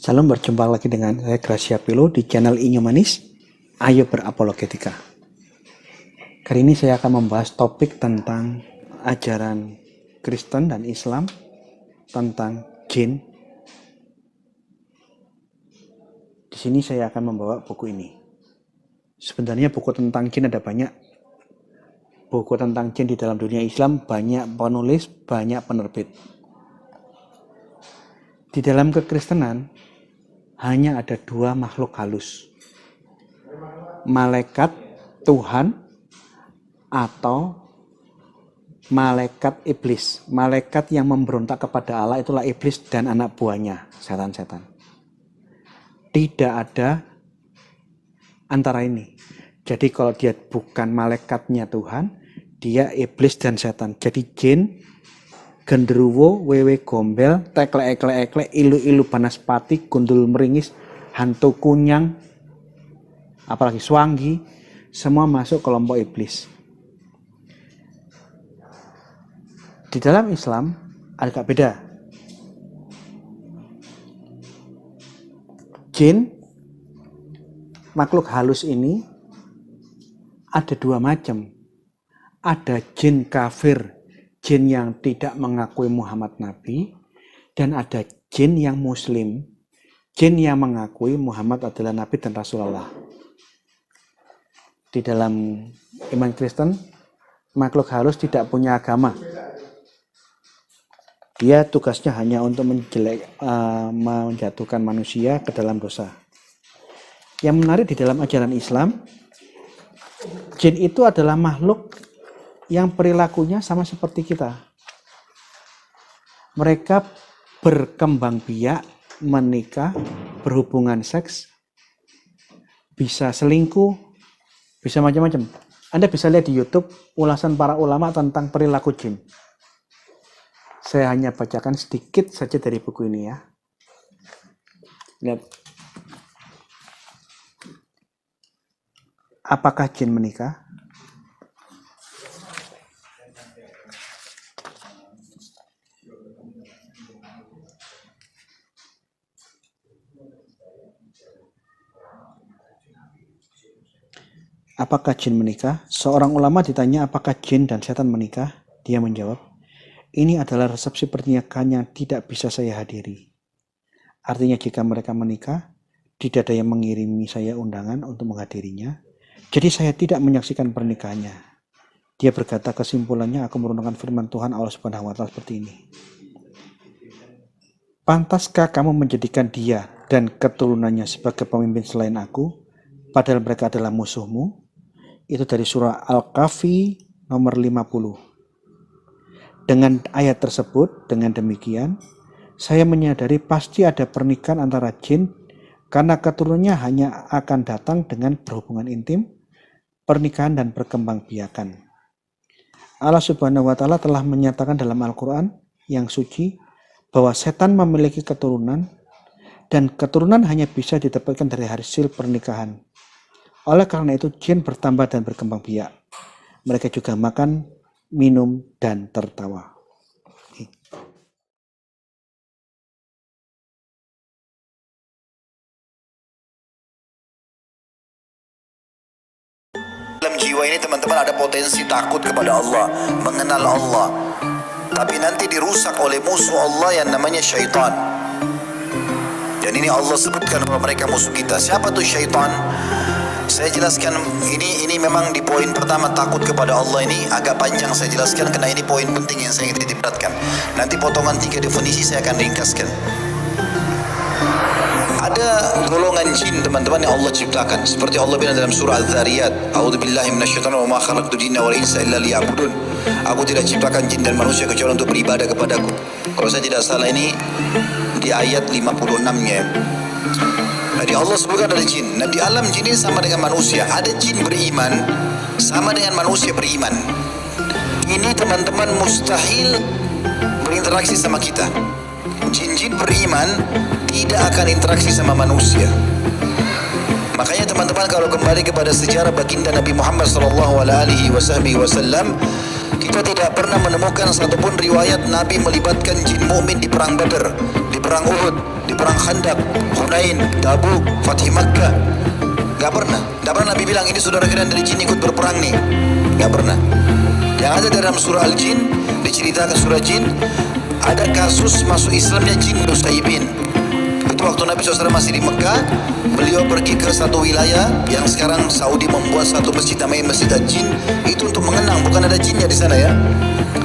Salam, berjumpa lagi dengan saya Gracia Pilo di channel Inyo Manis. Ayo berapologetika. Kali ini saya akan membahas topik tentang ajaran Kristen dan Islam tentang jin. Di sini saya akan membawa buku ini. Sebenarnya buku tentang jin ada banyak. Buku tentang jin di dalam dunia Islam banyak penulis, banyak penerbit. Di dalam kekristenan hanya ada dua makhluk halus, malaikat Tuhan atau malaikat iblis. Malaikat yang memberontak kepada Allah itulah iblis dan anak buahnya, setan-setan. Tidak ada antara ini. Jadi kalau dia bukan malaikatnya Tuhan, dia iblis dan setan. Jadi jin, genderuwo, wewe gombel, teklek-eklek, ilu-ilu banaspati, gundul meringis, hantu kunyang, apalagi swanggi, semua masuk kelompok iblis. Di dalam Islam agak beda. Jin, makhluk halus ini ada dua macam. Ada jin kafir, jin yang tidak mengakui Muhammad Nabi, dan ada jin yang muslim, jin yang mengakui Muhammad adalah Nabi dan Rasulullah. Di dalam iman Kristen, makhluk halus tidak punya agama. Dia tugasnya hanya untuk menjatuhkan manusia ke dalam dosa. Yang menarik di dalam ajaran Islam, jin itu adalah makhluk yang perilakunya sama seperti kita. Mereka berkembang biak, menikah, berhubungan seks, bisa selingkuh, bisa macam-macam. Anda bisa lihat di YouTube ulasan para ulama tentang perilaku jin. Saya hanya bacakan sedikit saja dari buku ini ya. Lihat. Apakah jin menikah? Apakah jin menikah? Seorang ulama ditanya apakah jin dan setan menikah. Dia menjawab, ini adalah resepsi pernikahan yang tidak bisa saya hadiri. Artinya jika mereka menikah, tidak ada yang mengirimi saya undangan untuk menghadirinya. Jadi saya tidak menyaksikan pernikahannya. Dia berkata, kesimpulannya aku meruntuhkan firman Tuhan Allah Subhanahu wa Ta'ala seperti ini. Pantaskah kamu menjadikan dia dan keturunannya sebagai pemimpin selain aku, padahal mereka adalah musuhmu? Itu dari surah Al-Kahfi nomor 50. Dengan ayat tersebut, dengan demikian, saya menyadari pasti ada pernikahan antara jin karena keturunannya hanya akan datang dengan berhubungan intim, pernikahan dan perkembangbiakan. Allah Subhanahu wa Ta'ala telah menyatakan dalam Al-Quran yang suci bahwa setan memiliki keturunan dan keturunan hanya bisa didapatkan dari hasil pernikahan. Oleh karena itu jin bertambah dan berkembang biak. Mereka juga makan, minum, dan tertawa. Dalam jiwa ini teman-teman ada potensi takut kepada Allah, mengenal Allah, tapi nanti dirusak oleh musuh Allah yang namanya syaitan. Dan ini Allah sebutkan bahwa mereka musuh kita. Siapa tuh syaitan? Saya jelaskan ini memang di poin pertama, takut kepada Allah ini agak panjang saya jelaskan karena ini poin penting yang saya ingin diberatkan. Nanti potongan 3 definisi saya akan ringkaskan. Ada golongan jin teman-teman yang Allah ciptakan. Seperti Allah bilang dalam surah Al-Dhariyat, A'udzubillahi minasyaitonir rajim, wa ma khalaqtul jinna wal insa illa liya'budun. Aku tidak ciptakan jin dan manusia kecuali untuk beribadah kepadaku. Kalau saya tidak salah ini di ayat 56-nya. Jadi Allah sebutkan ada jin. Nah di alam jin ini sama dengan manusia. Ada jin beriman sama dengan manusia beriman. Ini teman-teman mustahil berinteraksi sama kita. Jin-jin beriman tidak akan interaksi sama manusia. Makanya teman-teman kalau kembali kepada sejarah baginda Nabi Muhammad SAW, kita tidak pernah menemukan satupun riwayat Nabi melibatkan jin mukmin di perang Badar, di di perang Uhud, di perang Khandaq, Hunain, Tabuk, Fath Makkah. Gak pernah Nabi bilang ini saudara kalian dari jin ikut berperang nih. Gak pernah. Yang ada dalam surah Al-Jin, diceritakan surah Jin, ada kasus masuk Islamnya jin Nusaybin. Itu waktu Nabi SAW masih di Mekah, beliau pergi ke satu wilayah yang sekarang Saudi membuat satu masjid namanya Masjid Al-Jin. Itu untuk mengenang, bukan ada jinnya di sana ya,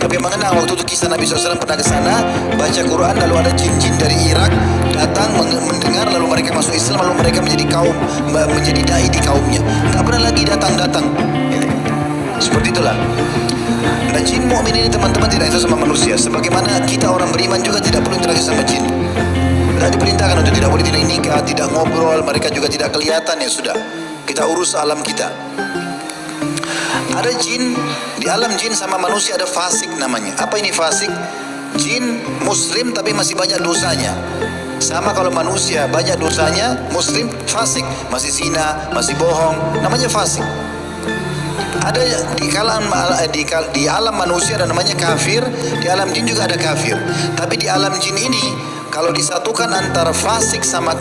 tapi mengenang. Waktu itu kisah Nabi SAW pernah ke sana, baca Quran, lalu ada jin-jin dari Irak datang mendengar, lalu mereka masuk Islam, lalu mereka menjadi dai di kaumnya. Tak pernah lagi datang. Seperti itulah. Nah, jin mukmin ini teman-teman tidak itu sama manusia. Sebagaimana kita orang beriman juga tidak perlu interaksi sama jin. Tidak diperintahkan untuk tidak boleh tidak nikah, tidak ngobrol, mereka juga tidak kelihatan, ya sudah. Kita urus alam kita. Ada jin, di alam jin sama manusia ada fasik namanya. Apa ini fasik? Jin muslim tapi masih banyak dosanya. Sama kalau manusia banyak dosanya, muslim fasik, masih zina, masih bohong, namanya fasik. Ada di alam manusia ada namanya kafir, di alam jin juga ada kafir. Tapi di alam jin ini kalau disatukan antara fasik sama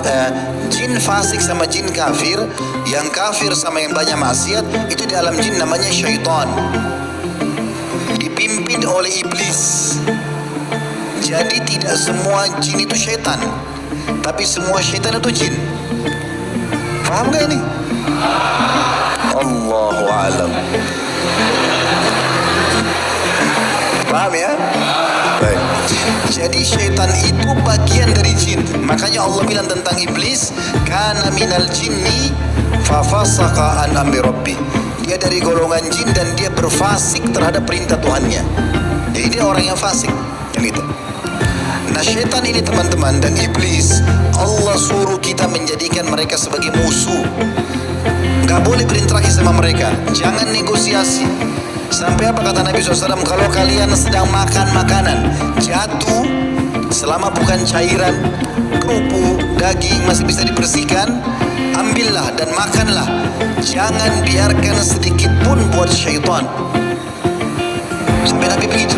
jin fasik sama jin kafir, yang kafir sama yang banyak maksiat, itu di alam jin namanya syaitan. Dipimpin oleh iblis. Jadi tidak semua jin itu syaitan, tapi semua syaitan itu jin. Paham gak ini? Allahu a'lam. Paham ya? Baik. Jadi syaitan itu bagian dari jin. Makanya Allah bilang tentang iblis, kana minal jinni fafasaqa an amri rabbi. Dia dari golongan jin dan dia berfasik terhadap perintah Tuhannya. Jadi dia orang yang fasik. Yang itu. Nah, syaitan ini teman-teman dan iblis, Allah suruh kita menjadikan mereka sebagai musuh. Gak boleh berinteraksi sama mereka, jangan negosiasi. Sampai apa kata Nabi SAW, kalau kalian sedang makan makanan jatuh, selama bukan cairan, kerupuk, daging masih bisa dibersihkan, ambillah dan makanlah. Jangan biarkan sedikit pun buat syaitan. Sampai Nabi begitu.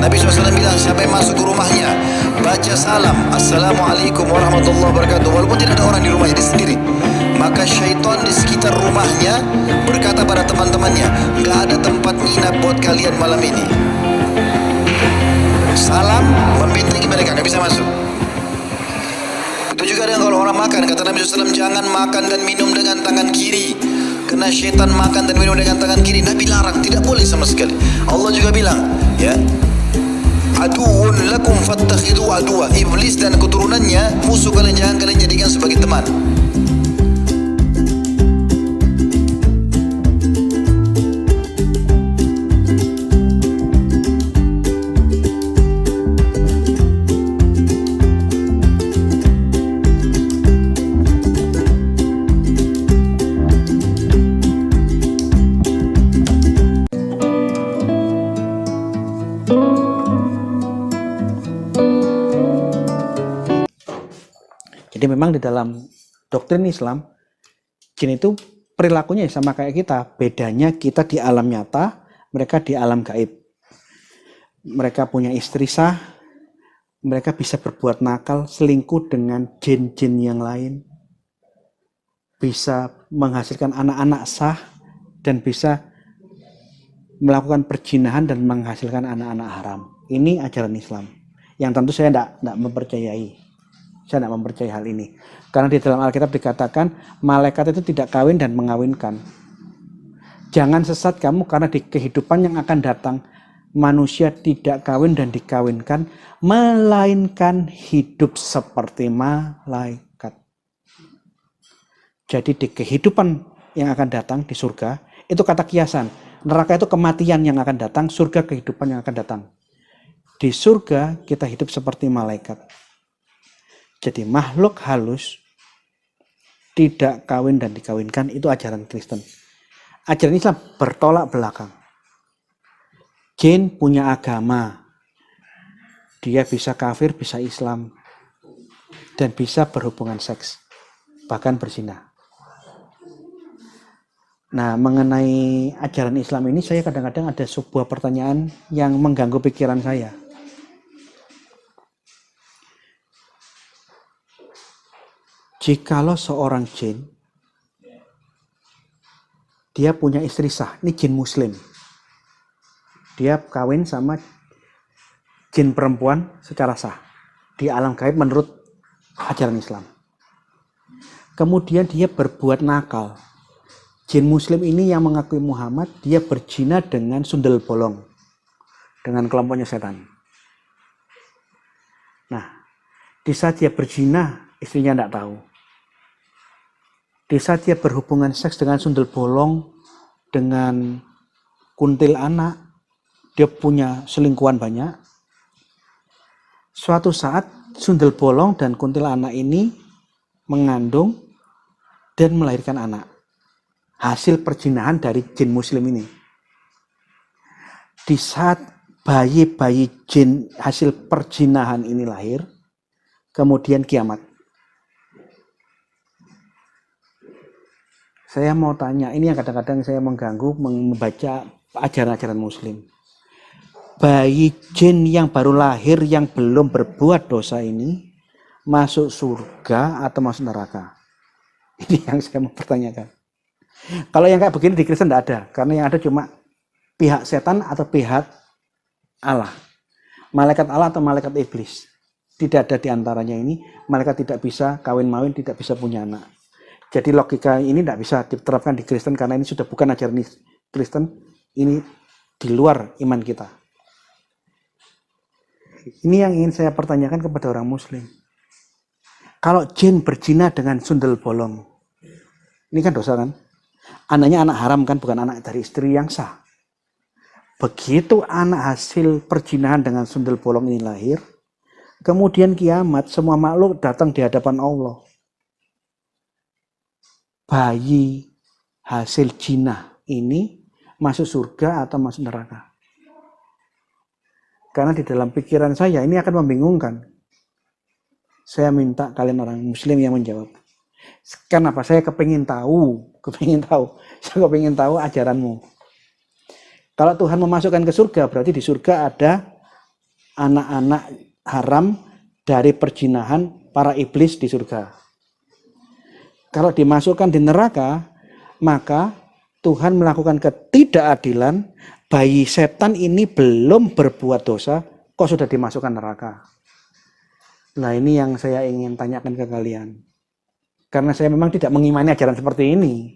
Nabi SAW bilang, siapa yang masuk ke rumahnya baca salam, Assalamualaikum warahmatullahi wabarakatuh, walaupun tidak ada orang di rumahnya, dia sendiri, maka syaitan di sekitar rumahnya berkata pada teman-temannya, gak ada tempat nginap buat kalian malam ini. Salam membentengi mereka, gak bisa masuk. Itu juga dengan kalau orang makan, kata Nabi SAW, jangan makan dan minum dengan tangan kiri, karena syaitan makan dan minum dengan tangan kiri. Nabi larang, tidak boleh sama sekali. Allah juga bilang, ya, aduun lakum fattakhidhu aduwa. Iblis dan keturunannya musuh kalian, jangan kalian jadikan sebagai teman. Jadi memang di dalam doktrin Islam, jin itu perilakunya sama kayak kita. Bedanya kita di alam nyata, mereka di alam gaib. Mereka punya istri sah, mereka bisa berbuat nakal, selingkuh dengan jin-jin yang lain. Bisa menghasilkan anak-anak sah, dan bisa melakukan perzinahan dan menghasilkan anak-anak haram. Ini ajaran Islam. Yang tentu saya tidak mempercayai. Saya tidak mempercayai hal ini. Karena di dalam Alkitab dikatakan malaikat itu tidak kawin dan mengawinkan. Jangan sesat kamu, karena di kehidupan yang akan datang manusia tidak kawin dan dikawinkan, melainkan hidup seperti malaikat. Jadi di kehidupan yang akan datang di surga, itu kata kiasan. Neraka itu kematian yang akan datang, surga kehidupan yang akan datang. Di surga kita hidup seperti malaikat. Jadi makhluk halus tidak kawin dan dikawinkan, itu ajaran Kristen. Ajaran Islam bertolak belakang. Jin punya agama. Dia bisa kafir, bisa Islam. Dan bisa berhubungan seks. Bahkan berzina. Nah, mengenai ajaran Islam ini, saya kadang-kadang ada sebuah pertanyaan yang mengganggu pikiran saya. jikalau seorang jin, dia punya istri sah, ini jin muslim. Dia kawin sama jin perempuan secara sah. Di alam gaib menurut ajaran Islam. Kemudian dia berbuat nakal. Jin muslim ini yang mengakui Muhammad, dia berzina dengan sundel bolong. Dengan kelompoknya setan. Nah, di saat dia berzina, istrinya tidak tahu. Di saat dia berhubungan seks dengan sundel bolong, dengan kuntil anak, dia punya selingkuhan banyak. Suatu saat sundel bolong dan kuntil anak ini mengandung dan melahirkan anak. Hasil perzinahan dari jin muslim ini. Di saat bayi-bayi jin hasil perzinahan ini lahir, kemudian kiamat. Saya mau tanya, ini yang kadang-kadang saya mengganggu membaca ajaran-ajaran muslim. Bayi jin yang baru lahir yang belum berbuat dosa ini masuk surga atau masuk neraka? Ini yang saya mau pertanyakan. Kalau yang kayak begini di Kristen tidak ada, karena yang ada cuma pihak setan atau pihak Allah. Malaikat Allah atau malaikat iblis. Tidak ada di antaranya ini, malaikat tidak bisa kawin-mawin, tidak bisa punya anak. Jadi logika ini tidak bisa diterapkan di Kristen karena ini sudah bukan ajaran Kristen, ini di luar iman kita. Ini yang ingin saya pertanyakan kepada orang muslim. Kalau jin berzina dengan sundel bolong, ini kan dosa kan? Anaknya anak haram kan, bukan anak dari istri yang sah. Begitu anak hasil perzinahan dengan sundel bolong ini lahir, kemudian kiamat, semua makhluk datang di hadapan Allah. Bayi hasil jinah ini masuk surga atau masuk neraka? Karena di dalam pikiran saya ini akan membingungkan. Saya minta kalian orang muslim yang menjawab. Kenapa? Saya kepingin tahu. Saya kepingin tahu ajaranmu. Kalau Tuhan memasukkan ke surga, berarti di surga ada anak-anak haram dari perzinahan para iblis di surga. Kalau dimasukkan di neraka, maka Tuhan melakukan ketidakadilan. Bayi setan ini belum berbuat dosa, kok sudah dimasukkan neraka? Nah, ini yang saya ingin tanyakan ke kalian. Karena saya memang tidak mengimani ajaran seperti ini.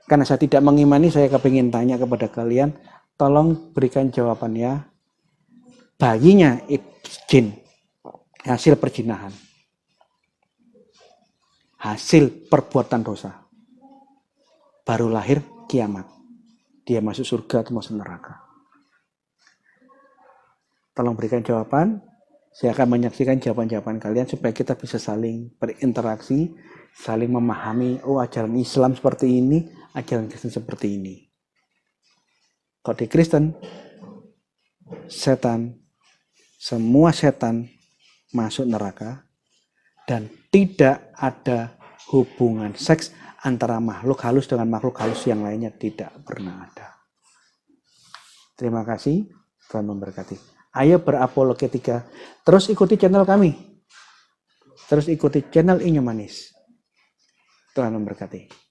Karena saya tidak mengimani, saya kepingin tanya kepada kalian, tolong berikan jawabannya. Bayinya jin, hasil perzinahan. Hasil perbuatan dosa. Baru lahir kiamat. Dia masuk surga atau masuk neraka? Tolong berikan jawaban. Saya akan menyaksikan jawaban-jawaban kalian supaya kita bisa saling berinteraksi, saling memahami, oh ajaran Islam seperti ini, ajaran Kristen seperti ini. Kalau di Kristen, setan, semua setan masuk neraka dan tidak ada hubungan seks antara makhluk halus dengan makhluk halus yang lainnya, tidak pernah ada. Terima kasih, Tuhan memberkati. Ayo berapologetika, terus ikuti channel kami. Terus ikuti channel Inyo Manis. Tuhan memberkati.